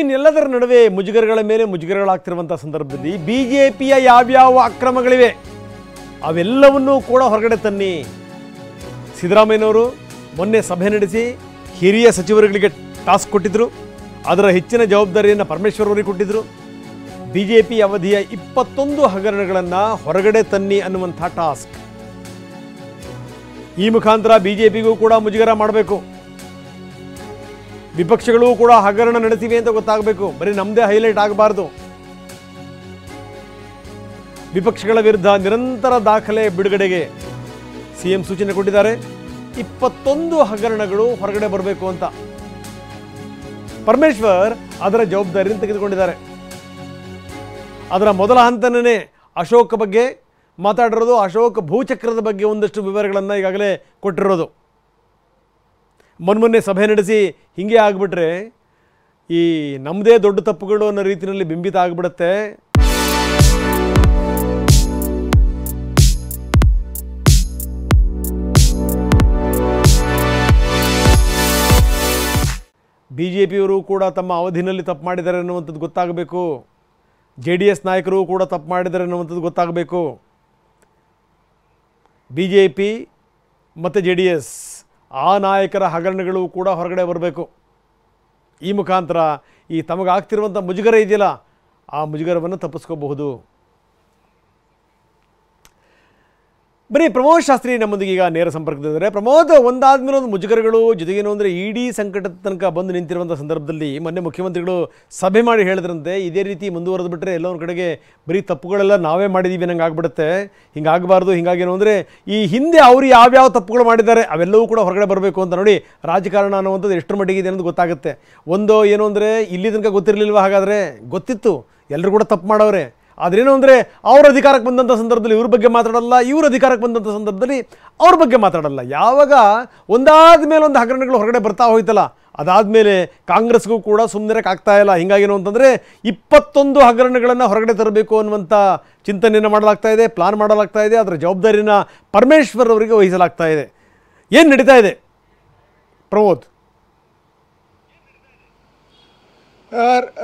ಇನ್ನೆಲ್ಲದರ ನಡುವೆ ಮುಜುಗರಗಳ ಮೇಲೆ ಮುಜುಗರಗಳಾಗ್ತಿರುವಂಥ ಸಂದರ್ಭದಲ್ಲಿ ಬಿಜೆಪಿಯ ಯಾವ್ಯಾವ ಅಕ್ರಮಗಳಿವೆ ಅವೆಲ್ಲವನ್ನೂ ಕೂಡ ಹೊರಗಡೆ ತನ್ನಿ. ಸಿದ್ದರಾಮಯ್ಯನವರು ಮೊನ್ನೆ ಸಭೆ ನಡೆಸಿ ಹಿರಿಯ ಸಚಿವರುಗಳಿಗೆ ಟಾಸ್ಕ್ ಕೊಟ್ಟಿದ್ದರು. ಅದರ ಹೆಚ್ಚಿನ ಜವಾಬ್ದಾರಿಯನ್ನು ಪರಮೇಶ್ವರ್ ಅವರಿಗೆ ಕೊಟ್ಟಿದ್ದರು. ಬಿಜೆಪಿ ಅವಧಿಯ 21 ಹಗರಣಗಳನ್ನು ಹೊರಗಡೆ ತನ್ನಿ ಅನ್ನುವಂಥ ಟಾಸ್ಕ್. ಈ ಮುಖಾಂತರ ಬಿಜೆಪಿಗೂ ಕೂಡ ಮುಜುಗರ ಮಾಡಬೇಕು. ವಿಪಕ್ಷಗಳು ಕೂಡ ಹಗರಣ ನಡೆಸಿವೆ ಅಂತ ಗೊತ್ತಾಗಬೇಕು. ಬರೀ ನಮ್ಮದೇ ಹೈಲೈಟ್ ಆಗಬಾರ್ದು. ವಿಪಕ್ಷಗಳ ವಿರುದ್ಧ ನಿರಂತರ ದಾಖಲೆ ಬಿಡುಗಡೆಗೆ ಸಿಎಂ ಸೂಚನೆ ಕೊಟ್ಟಿದ್ದಾರೆ. 21 ಹಗರಣಗಳು ಹೊರಗಡೆ ಬರಬೇಕು ಅಂತ ಪರಮೇಶ್ವರ್ ಅದರ ಜವಾಬ್ದಾರಿಯನ್ನು ತೆಗೆದುಕೊಂಡಿದ್ದಾರೆ. ಅದರ ಮೊದಲ ಹಂತನೇ ಅಶೋಕ್ ಬಗ್ಗೆ ಮಾತಾಡಿರೋದು. ಅಶೋಕ್ ಭೂಚಕ್ರದ ಬಗ್ಗೆ ಒಂದಷ್ಟು ವಿವರಗಳನ್ನು ಈಗಾಗಲೇ ಕೊಟ್ಟಿರೋದು. ಮೊನ್ನೆ ಸಭೆ ನಡೆಸಿ ಹಿಂಗೆ ಆಗಿಬಿಟ್ರೆ ಈ ನಮ್ಮದೇ ದೊಡ್ಡ ತಪ್ಪುಗಳು ಅನ್ನೋ ರೀತಿಯಲ್ಲಿ ಬಿಂಬಿತ ಆಗಿಬಿಡುತ್ತೆ. ಬಿಜೆಪಿಯವರು ಕೂಡ ತಮ್ಮ ಅವಧಿನಲ್ಲಿ ತಪ್ಪು ಮಾಡಿದ್ದಾರೆ ಅನ್ನುವಂಥದ್ದು ಗೊತ್ತಾಗಬೇಕು. JDS ನಾಯಕರು ಕೂಡ ತಪ್ಪು ಮಾಡಿದ್ದಾರೆ ಅನ್ನುವಂಥದ್ದು ಗೊತ್ತಾಗಬೇಕು. ಬಿಜೆಪಿ ಮತ್ತು JDS ಆ ನಾಯಕರ ಹಗರಣಗಳು ಕೂಡ ಹೊರಗಡೆ ಬರಬೇಕು. ಈ ಮುಖಾಂತರ ಈ ತಮಗಾಗ್ತಿರುವಂಥ ಮುಜುಗರ ಇದೆಯಲ್ಲ, ಆ ಮುಜುಗರವನ್ನು ತಪ್ಪಿಸ್ಕೋಬಹುದು. ಬರೀ ಪ್ರಮೋದ್ ಶಾಸ್ತ್ರಿ ನಮ್ಮೊಂದಿಗೆ ಈಗ ನೇರ ಸಂಪರ್ಕದಿದ್ದಾರೆ. ಪ್ರಮೋದ್, ಒಂದಾದ್ಮೇಲೆ ಒಂದು ಮುಜುಗರಗಳು, ಜೊತೆಗೇನು ಅಂದರೆ ಇಡೀ ಸಂಕಟದ ತನಕ ಬಂದು ನಿಂತಿರುವಂಥ ಸಂದರ್ಭದಲ್ಲಿ ಮೊನ್ನೆ ಮುಖ್ಯಮಂತ್ರಿಗಳು ಸಭೆ ಮಾಡಿ ಹೇಳಿದ್ರಂತೆ, ಇದೇ ರೀತಿ ಮುಂದುವರೆದು ಬಿಟ್ಟರೆ ಎಲ್ಲೋ ಒಂದು ಕಡೆಗೆ ಬರೀ ತಪ್ಪುಗಳೆಲ್ಲ ನಾವೇ ಮಾಡಿದ್ದೀವಿ ಅನ್ನಂಗೆ ಆಗ್ಬಿಡುತ್ತೆ, ಹಿಂಗಾಗಬಾರ್ದು. ಹಿಂಗಾಗೇನು ಅಂದರೆ ಈ ಹಿಂದೆ ಅವರು ಯಾವ್ಯಾವ ತಪ್ಪುಗಳು ಮಾಡಿದ್ದಾರೆ ಅವೆಲ್ಲವೂ ಕೂಡ ಹೊರಗಡೆ ಬರಬೇಕು ಅಂತ. ನೋಡಿ, ರಾಜಕಾರಣ ಅನ್ನುವಂಥದ್ದು ಎಷ್ಟರ ಮಟ್ಟಿಗೆ ಇದೆ ಅನ್ನೋದು ಗೊತ್ತಾಗುತ್ತೆ. ಒಂದು ಏನು ಅಂದರೆ ಇಲ್ಲಿ ತನಕ ಗೊತ್ತಿರಲಿಲ್ವ? ಹಾಗಾದರೆ ಗೊತ್ತಿತ್ತು, ಎಲ್ಲರೂ ಕೂಡ ತಪ್ಪು ಮಾಡೋರೆ. ಆದ್ರೇನು ಅಂದರೆ ಅವ್ರ ಅಧಿಕಾರಕ್ಕೆ ಬಂದಂಥ ಸಂದರ್ಭದಲ್ಲಿ ಇವ್ರ ಬಗ್ಗೆ ಮಾತಾಡಲ್ಲ, ಇವ್ರ ಅಧಿಕಾರಕ್ಕೆ ಬಂದಂಥ ಸಂದರ್ಭದಲ್ಲಿ ಅವ್ರ ಬಗ್ಗೆ ಮಾತಾಡಲ್ಲ. ಯಾವಾಗ ಒಂದಾದ ಮೇಲೆ ಒಂದು ಹಗರಣಗಳು ಹೊರಗಡೆ ಬರ್ತಾ ಹೋಯ್ತಲ್ಲ, ಅದಾದಮೇಲೆ ಕಾಂಗ್ರೆಸ್ಗೂ ಕೂಡ ಸುಮ್ಮನಿರಕ್ಕೆ ಆಗ್ತಾ ಇಲ್ಲ. ಹಿಂಗಾಗೇನು ಅಂತಂದರೆ 21 ಹಗರಣಗಳನ್ನು ಹೊರಗಡೆ ತರಬೇಕು ಅನ್ನುವಂಥ ಚಿಂತನೆಯನ್ನು ಮಾಡಲಾಗ್ತಾ ಇದೆ, ಪ್ಲಾನ್ ಮಾಡಲಾಗ್ತಾ ಇದೆ. ಅದರ ಜವಾಬ್ದಾರಿನ ಪರಮೇಶ್ವರ್ ಅವರಿಗೆ ವಹಿಸಲಾಗ್ತಾ ಇದೆ. ಏನು ನಡೀತಾ ಇದೆ ಪ್ರಮೋದ್?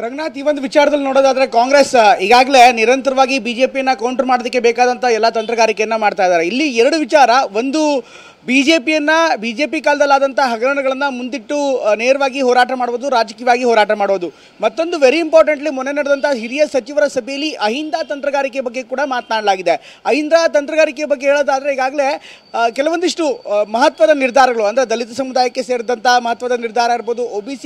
ರಂಗನಾಥ್, ಈ ಒಂದು ವಿಚಾರದಲ್ಲಿ ನೋಡೋದಾದ್ರೆ ಕಾಂಗ್ರೆಸ್ ಈಗಾಗಲೇ ನಿರಂತರವಾಗಿ ಬಿಜೆಪಿಯನ್ನ ಕೌಂಟರ್ ಮಾಡೋದಕ್ಕೆ ಬೇಕಾದಂಥ ಎಲ್ಲ ತಂತ್ರಗಾರಿಕೆಯನ್ನು ಮಾಡ್ತಾ ಇದ್ದಾರೆ. ಇಲ್ಲಿ ಎರಡು ವಿಚಾರ. ಒಂದು, ಬಿಜೆಪಿ ಕಾಲದಲ್ಲಾದಂಥ ಹಗರಣಗಳನ್ನು ಮುಂದಿಟ್ಟು ನೇರವಾಗಿ ಹೋರಾಟ ಮಾಡೋದು, ರಾಜಕೀಯವಾಗಿ ಹೋರಾಟ ಮಾಡೋದು. ಮತ್ತೊಂದು ವೆರಿ ಇಂಪಾರ್ಟೆಂಟ್ಲಿ, ಮೊನ್ನೆ ನಡೆದಂಥ ಹಿರಿಯ ಸಚಿವರ ಸಭೆಯಲ್ಲಿ ಅಹಿಂದ ತಂತ್ರಗಾರಿಕೆ ಬಗ್ಗೆ ಕೂಡ ಮಾತನಾಡಲಾಗಿದೆ. ಅಹಿಂದ ತಂತ್ರಗಾರಿಕೆ ಬಗ್ಗೆ ಹೇಳೋದಾದರೆ ಈಗಾಗಲೇ ಕೆಲವೊಂದಿಷ್ಟು ಮಹತ್ವದ ನಿರ್ಧಾರಗಳು, ಅಂದರೆ ದಲಿತ ಸಮುದಾಯಕ್ಕೆ ಸೇರಿದಂಥ ಮಹತ್ವದ ನಿರ್ಧಾರ ಇರ್ಬೋದು, OBC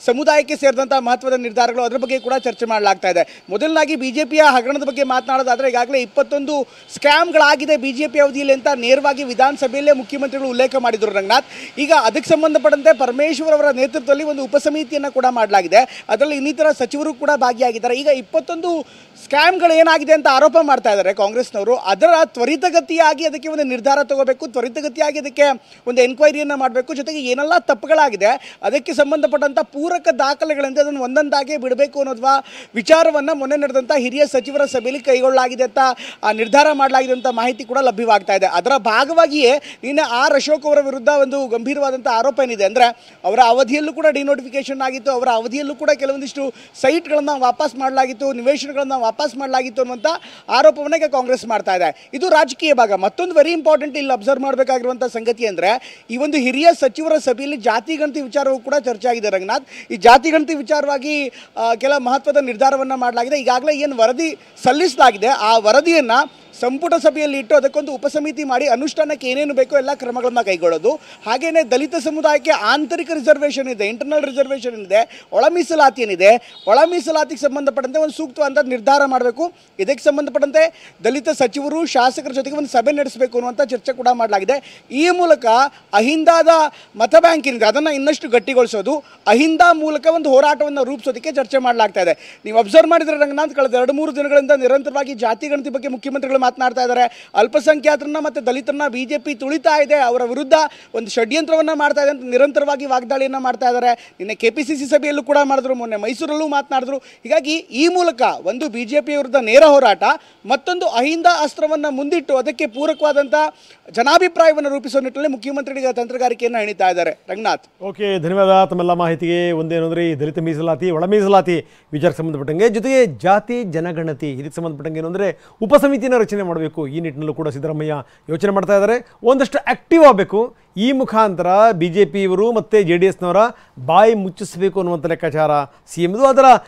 ಸಮುದಾಯಕ್ಕೆ ಸೇರಿದಂಥ ಮಹತ್ವದ ನಿರ್ಧಾರಗಳು, ಅದರ ಬಗ್ಗೆ ಕೂಡ ಚರ್ಚೆ ಮಾಡಲಾಗ್ತಾ ಇದೆ. ಮೊದಲನಾಗಿ ಬಿಜೆಪಿಯ ಹಗರಣದ ಬಗ್ಗೆ ಮಾತನಾಡೋದಾದರೆ ಈಗಾಗಲೇ 21 ಸ್ಕ್ಯಾಮ್ಗಳಾಗಿದೆ ಬಿಜೆಪಿ ಅವಧಿಯಲ್ಲಿ ಅಂತ ನೇರವಾಗಿ ವಿಧಾನಸಭೆಯಲ್ಲೇ ಮುಖ್ಯಮಂತ್ರಿಗಳು ಉಲ್ಲೇಖ ಮಾಡಿದರು ರಂಗನಾಥ್. ಈಗ ಅದಕ್ಕೆ ಸಂಬಂಧಪಟ್ಟಂತೆ ಪರಮೇಶ್ವರ್ ಅವರ ನೇತೃತ್ವದಲ್ಲಿ ಒಂದು ಉಪಸಮಿತಿಯನ್ನು ಕೂಡ ಮಾಡಲಾಗಿದೆ. ಅದರಲ್ಲಿ ಇನ್ನಿತರ ಸಚಿವರು ಕೂಡ ಭಾಗಿಯಾಗಿದ್ದಾರೆ. ಈಗ 21 ಸ್ಕ್ಯಾಮ್ಗಳು ಏನಾಗಿದೆ ಅಂತ ಆರೋಪ ಮಾಡ್ತಾ ಇದ್ದಾರೆ ಕಾಂಗ್ರೆಸ್ನವರು. ಅದರ ತ್ವರಿತಗತಿಯಾಗಿ ಅದಕ್ಕೆ ಒಂದು ನಿರ್ಧಾರ ತಗೋಬೇಕು, ತ್ವರಿತಗತಿಯಾಗಿ ಅದಕ್ಕೆ ಒಂದು ಎನ್ಕ್ವೈರಿಯನ್ನು ಮಾಡಬೇಕು. ಜೊತೆಗೆ ಏನೆಲ್ಲ ತಪ್ಪುಗಳಾಗಿದೆ ಅದಕ್ಕೆ ಸಂಬಂಧಪಟ್ಟಂಥ ಪೂರಕ ದಾಖಲೆಗಳಿಂದ ಅದನ್ನು ಒಂದೊಂದಾಗಿ ಬಿಡಬೇಕು ಅನ್ನೋದು ವಿಚಾರವನ್ನು ಮೊನ್ನೆ ನಡೆದಂಥ ಹಿರಿಯ ಸಚಿವರ ಸಭೆಯಲ್ಲಿ ಕೈಗೊಳ್ಳಲಾಗಿದೆ ಅಂತ ನಿರ್ಧಾರ ಮಾಡಲಾಗಿದೆ ಅಂತ ಮಾಹಿತಿ ಕೂಡ ಲಭ್ಯವಾಗ್ತಾ ಇದೆ. ಅದರ ಭಾಗವಾಗಿಯೇ ನಿನ್ನೆ ಅಶೋಕ್ ಅವರ ವಿರುದ್ಧ ಒಂದು ಗಂಭೀರವಾದಂಥ ಆರೋಪ ಏನಿದೆ ಅಂದರೆ, ಅವರ ಅವಧಿಯಲ್ಲೂ ಕೂಡ ಡಿನೋಟಿಫಿಕೇಶನ್ ಆಗಿತ್ತು, ಅವರ ಅವಧಿಯಲ್ಲೂ ಕೂಡ ಕೆಲವೊಂದಿಷ್ಟು ಸೈಟ್ಗಳನ್ನು ವಾಪಸ್ ಮಾಡಲಾಗಿತ್ತು, ನಿವೇಶನಗಳನ್ನು ವಾಪಸ್ ಮಾಡಲಾಗಿತ್ತು ಅನ್ನುವಂಥ ಆರೋಪವನ್ನು ಈಗ ಕಾಂಗ್ರೆಸ್ ಮಾಡ್ತಾ ಇದೆ. ಇದು ರಾಜಕೀಯ ಭಾಗ. ಮತ್ತೊಂದು ವೆರಿ ಇಂಪಾರ್ಟೆಂಟ್ ಇಲ್ಲಿ ಅಬ್ಸರ್ವ್ ಮಾಡಬೇಕಾಗಿರುವಂಥ ಸಂಗತಿ ಅಂದರೆ, ಈ ಒಂದು ಹಿರಿಯ ಸಚಿವರ ಸಭೆಯಲ್ಲಿ ಜಾತಿ ಗಣತಿ ವಿಚಾರವೂ ಕೂಡ ಚರ್ಚೆ ಆಗಿದೆ ರಂಗನಾಥ್. ಈ ಜಾತಿ ಗಣತಿ ವಿಚಾರವಾಗಿ ಕೆಲ ಮಹತ್ವದ ನಿರ್ಧಾರವನ್ನು ಮಾಡಲಾಗಿದೆ. ಈಗಾಗಲೇ ಏನು ವರದಿ ಸಲ್ಲಿಸಲಾಗಿದೆ ಆ ವರದಿಯನ್ನು ಸಂಪುಟ ಸಭೆಯಲ್ಲಿ ಇಟ್ಟು ಅದಕ್ಕೊಂದು ಉಪಸಮಿತಿ ಮಾಡಿ ಅನುಷ್ಠಾನಕ್ಕೆ ಏನೇನು ಬೇಕೋ ಎಲ್ಲ ಕ್ರಮಗಳನ್ನು ಕೈಗೊಳ್ಳೋದು. ಹಾಗೆಯೇ ದಲಿತ ಸಮುದಾಯಕ್ಕೆ ಆಂತರಿಕ ರಿಸರ್ವೇಷನ್ ಇದೆ, ಇಂಟರ್ನಲ್ ರಿಸರ್ವೇಷನ್ ಇದೆ, ಒಳ ಮೀಸಲಾತಿ ಏನಿದೆ, ಒಳ ಮೀಸಲಾತಿಗೆ ಸಂಬಂಧಪಟ್ಟಂತೆ ಒಂದು ಸೂಕ್ತವಾದ ನಿರ್ಧಾರ ಮಾಡಬೇಕು. ಇದಕ್ಕೆ ಸಂಬಂಧಪಟ್ಟಂತೆ ದಲಿತ ಸಚಿವರು, ಶಾಸಕರ ಜೊತೆಗೆ ಒಂದು ಸಭೆ ನಡೆಸಬೇಕು ಅನ್ನುವಂಥ ಚರ್ಚೆ ಕೂಡ ಮಾಡಲಾಗಿದೆ. ಈ ಮೂಲಕ ಅಹಿಂದಾದ ಮತ ಬ್ಯಾಂಕ್ ಏನಿದೆ ಅದನ್ನು ಇನ್ನಷ್ಟು ಗಟ್ಟಿಗೊಳಿಸೋದು, ಅಹಿಂದ ಮೂಲಕ ಒಂದು ಹೋರಾಟವನ್ನು ರೂಪಿಸೋದಕ್ಕೆ ಚರ್ಚೆ ಮಾಡಲಾಗ್ತಾ ಇದೆ. ನೀವು ಅಬ್ಸರ್ವ್ ಮಾಡಿದ್ರೆ ರಂಗನಾಥ್, ಕಳೆದ 2-3 ದಿನಗಳಿಂದ ನಿರಂತರವಾಗಿ ಜಾತಿ ಗಣತಿ ಬಗ್ಗೆ ಮುಖ್ಯಮಂತ್ರಿಗಳು ಮಾತನಾಡ್ತಾ ಇದ್ದಾರೆ. ಅಲ್ಪಸಂಖ್ಯಾತರನ್ನ ಮತ್ತು ದಲಿತರನ್ನ BJP ತುಳಿತಾ ಇದೆ, ಅವರ ವಿರುದ್ಧ ಒಂದು ಷಡ್ಯಂತ್ರವನ್ನು ಮಾಡ್ತಾ ಇದೆ ಅಂತ ನಿರಂತರವಾಗಿ ವಾಗ್ದಾಳಿಯನ್ನು ಮಾಡ್ತಾ ಇದ್ದಾರೆ. ನಿನ್ನೆ KPCC ಸಭೆಯಲ್ಲೂ ಕೂಡ ಮಾಡಿದ್ರು, ಮೊನ್ನೆ ಮೈಸೂರಲ್ಲೂ ಮಾತನಾಡಿದ್ರು. ಹೀಗಾಗಿ ಈ ಮೂಲಕ ಒಂದು BJP ವಿರುದ್ಧ ನೇರ ಹೋರಾಟ, ಮತ್ತೊಂದು ಅಹಿಂದ ಅಸ್ತ್ರವನ್ನು ಮುಂದಿಟ್ಟು ಅದಕ್ಕೆ ಪೂರಕವಾದಂಥ ಜನಾಭಿಪ್ರಾಯವನ್ನು ರೂಪಿಸುವ ನಿಟ್ಟಿನಲ್ಲಿ ಮುಖ್ಯಮಂತ್ರಿಗಳ ತಂತ್ರಗಾರಿಕೆಯನ್ನು ಹೆಣಿತಾ ಇದ್ದಾರೆ. ರಂಗನಾಥ್, ಓಕೆ, ಧನ್ಯವಾದ ತಮ್ಮೆಲ್ಲ ಮಾಹಿತಿಗೆ. ಒಂದೇನು ಅಂದರೆ ಈ ದಲಿತ ಮೀಸಲಾತಿ, ಒಳ ಮೀಸಲಾತಿ ವಿಚಾರಕ್ಕೆ ಸಂಬಂಧಪಟ್ಟಂಗೆ, ಜೊತೆಗೆ ಜಾತಿ ಜನಗಣತಿ ಇದಕ್ಕೆ ಸಂಬಂಧಪಟ್ಟಂಗೆ ಏನು ಅಂದರೆ ಉಪಸಮಿತಿಯನ್ನು ರಚನೆ ಮಾಡಬೇಕು. ಈ ನಿಟ್ಟಿನಲ್ಲೂ ಕೂಡ ಸಿದ್ದರಾಮಯ್ಯ ಯೋಚನೆ ಮಾಡ್ತಾ ಇದ್ದಾರೆ. ಒಂದಷ್ಟು ಆ್ಯಕ್ಟಿವ್ ಆಗಬೇಕು. ಈ ಮುಖಾಂತರ BJP ಇವರು ಮತ್ತು JDSನವರ ಬಾಯಿ ಮುಚ್ಚಿಸಬೇಕು ಅನ್ನುವಂಥ ಲೆಕ್ಕಾಚಾರ CMದು. ಅದರ